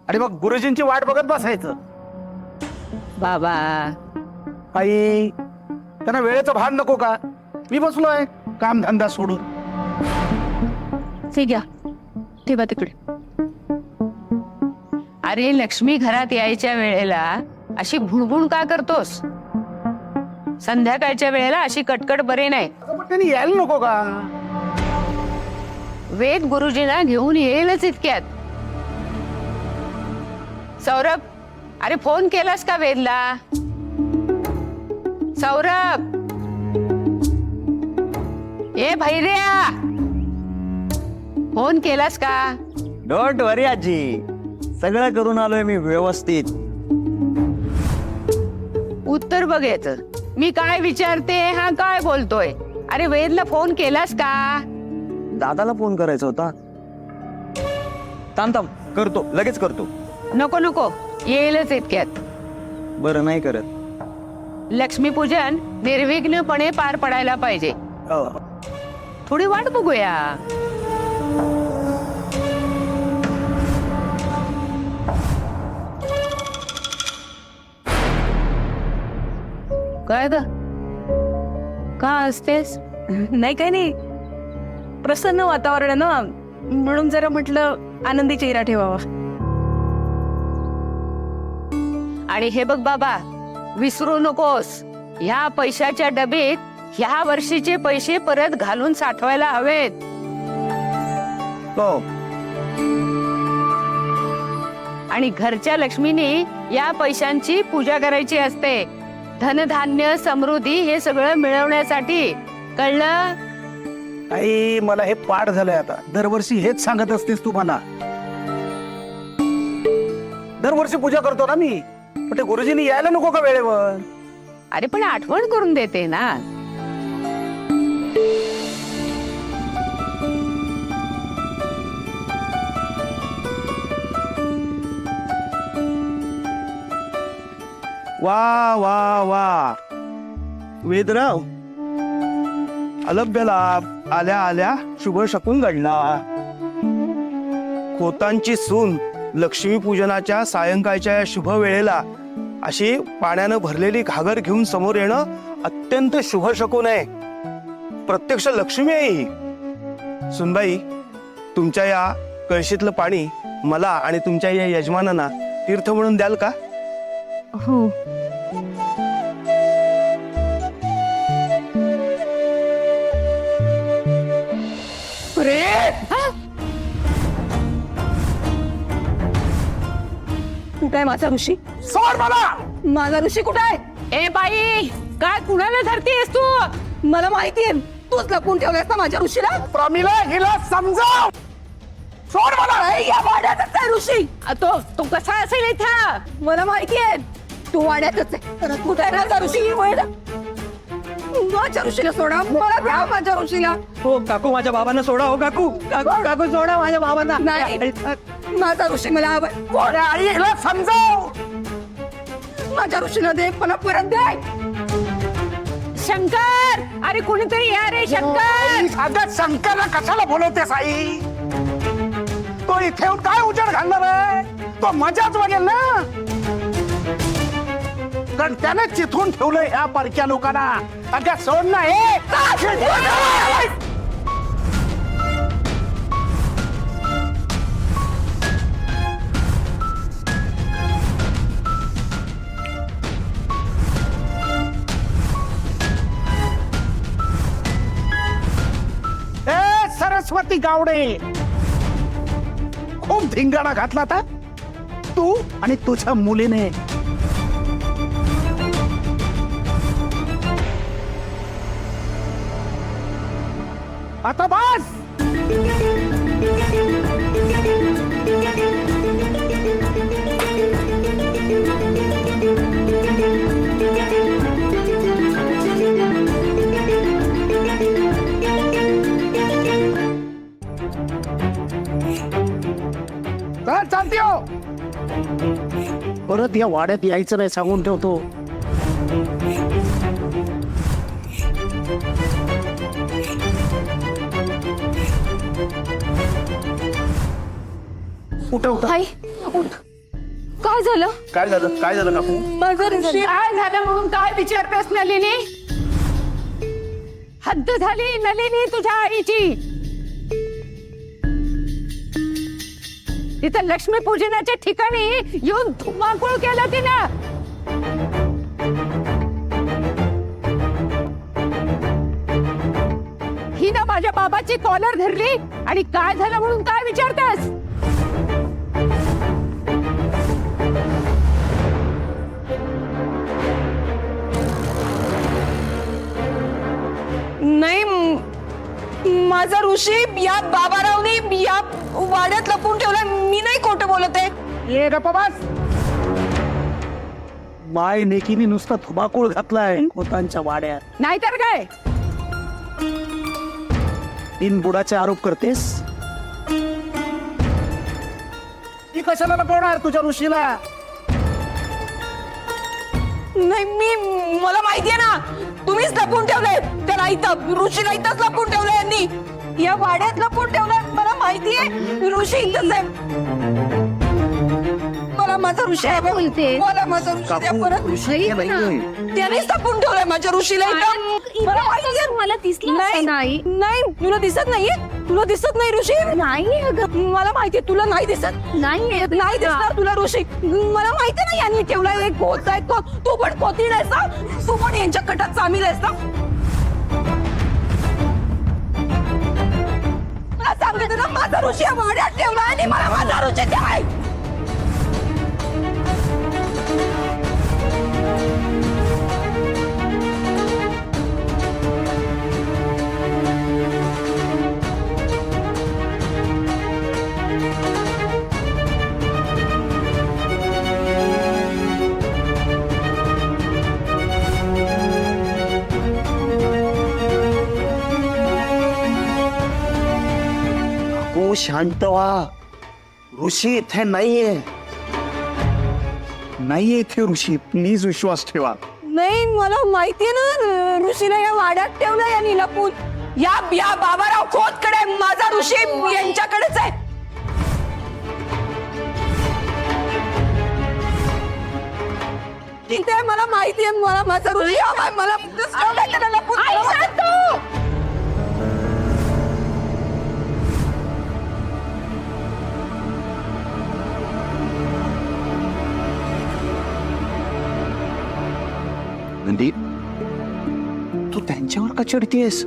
आणि मग गुरुजींची वाट बघत बसायचं. बाबा आई, त्यांना वेळेचं भान नको का? मी बसलोय काम धंदा सोडून. ते घ्या, ठेवा तिकडे. अरे लक्ष्मी घरात यायच्या वेळेला अशी भुणभुण का करतोस? संध्याकाळच्या वेळेला अशी कटकट बरे नाही. अगं, पण त्यांनी यायला नको का? वेद गुरुजींना घेऊन येईलच इतक्यात. सौरभ, अरे फोन केलास का वेदला? सौरभ, ए भैर्या, फोन केलास का? डोंट वरी आजी, सगळं करून आलोय मी व्यवस्थित. उत्तर बघायचं. मी काय विचारते हा काय बोलतोय? अरे वेदला फोन केलास का? दादाला फोन करायचा होता. थांब थांब, करतो, लगेच करतो. नको नको, येईलच इतक्यात. बरं, नाही करत. लक्ष्मीपूजन निर्विघ्नपणे पार पडायला पाहिजे. हो. थोडी वाट बघूया. काय ग, का असतेस? नाही काही नाही, प्रसन्न वातावरण आहे ना, म्हणून जरा म्हटलं आनंदी चेहरा ठेवावा. आणि हे बघ बाबा, विसरू नकोस, ह्या पैशाच्या डबीत ह्या वर्षीचे पैसे परत घालून साठवायला हवेत. हो. आणि घरच्या लक्ष्मीने या पैशांची पूजा करायची असते. धनधान्य समृद्धी हे सगळं मिळवण्यासाठी. कळलं? आई, मला हे पाठ झालंय आता. दरवर्षी हेच सांगत असतेस तू मला. दरवर्षी पूजा करतो ना मी, पण ते गुरुजींनी यायला नको का वेळेवर? अरे पण आठवण करून देते ना. वा वा वा, वेदराव, अलभ्य लाभ आल्या आल्या शुभ शकून घडला. खोतांची सून लक्ष्मीपूजनाच्या सायंकाळच्या या शुभ वेळेला अशी पाण्यानं भरलेली घागर घेऊन समोर येणं अत्यंत शुभ शकून आहे. प्रत्यक्ष लक्ष्मी आहे ही. सुनबाई, तुमच्या या कळशीतलं पाणी मला आणि तुमच्या या यजमानांना तीर्थ म्हणून द्याल का? हो. कुठे आहे माझा ऋषी? सोड मला. माझा ऋषी कुठे आहे? ए बाई, काय कुणाला धरतीयस तू? मला माहितीये, तूच लपून ठेवलायस ना माझ्या ऋषीला. प्रमिला, हिला समजाव. सोड मला. या वाड्यातच आहे ऋषी. तो तो कसा असेल इथं? मला माहितीये, तू वाड्यातच आहे. कुठे आहे माझा ऋषी? माझ्या ऋषीला सोडा, मला द्या माझ्या ऋषीला. हो काकू, माझ्या बाबांना सोडा. हो काकू, काकू काकू सोडा माझ्या बाबांना. नाही, माझा ऋषी मला हवाय. कोण आहे? आई, हिला समजाव. माझ्या ऋषीला दे, मला परत दे. शंकर, अरे कुणीतरी या रे शंकर. अगं, शंकरला कशाला बोलवतेस आई? तो इथे येऊन काय उजेड घालणार आहे? तो मजाच बघेल ना. कारण त्याने चिथून ठेवलंय ह्या परक्या लोकांना. अगं सोड ना हे. ए सरस्वती गावडे, खूप धिंगाणा घातला आता तू आणि तुझ्या मुलीने. आता बस. काय चालते हो? परत या वाड्यात यायचं नाही सांगून ठेवतो. उठ उठ. हाय, उठ. काय झालं? काय झालं काय झालं काकू? माझं ऋषी काय झालं म्हणून काय विचारतेस नलिनी? हद्द झाली नलिनी तुझ्या आईची. तिथं लक्ष्मीपूजनाच्या ठिकाणी येऊन धुमाकूळ केलं तिनं. हिनं माझ्या बाबाची कॉलर धरली आणि काय झालं म्हणून काय विचारतेस? नाही माझा ऋषी या बाबारावने या वाड्यात लपून ठेवलाय. मी नाही खोटं बोलत आहे. ये गप्पा बस. माय नेकीने नुसता धुमाकूळ घातलाय खोतांच्या वाड्यात. नाहीतर काय? तीन बुडाचे आरोप करतेस. ती कशाला लपवणार तुझ्या ऋषीला? नाही मला माहितीये ना तुम्हीच लपून ठेवलंय त्याला इथं. ऋषीला इथंच लपून ठेवलंय यांनी. या वाड्यात लपून ठेवलंय. मला माहितीये ऋषी इथंच आहे. मला माझा ऋषी बोलते. मला माझा ऋषी द्या परत. त्यानेच लपून ठेवलंय माझ्या ऋषीला इथं. मला माहितीये. मला दिसलं नाही. नाही तुला दिसत नाहीये? तुला दिसत नाही ऋषी? नाही मला माहितीये तुला नाही दिसत. नाही दिसणार तुला ऋषी. मला माहिती नाही यांनी ठेवलाय. एक कोच आहे तो. तू पण कोती नाहीस ना? तू पण यांच्या कटात सामील आहेस ना? मला सांगितलं ना माझा ऋषी या वाड्यात ठेवलाय आणि मला माझा ऋषी द्याय. काकू शांत व्हा. ऋषी इथे नाहीये. नाहीये इथे ऋषी. प्लीज विश्वास ठेवा. नाही मला माहितीये ना ऋषीला या वाड्यात ठेवलंय यांनी लपून. या बाबाराव खोतकडे माझा ऋषी यांच्याकडेच आहे. ठीक आहे मला माहितीये. मला माझा ऋषी हवाय. मला ठेवलंय त्याला लपून. नंदी तू त्यांच्यावर का चिडतीयस?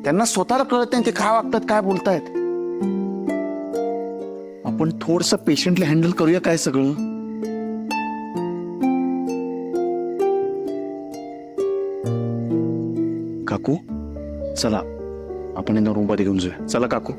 त्यांना स्वतःला कळत नाही ते काय वागतात काय बोलतायत. आपण थोडस पेशंटली हँडल करूया काय सगळं. काकू चला आपण यांना रूम मध्ये घेऊन जाऊया. चला काकू.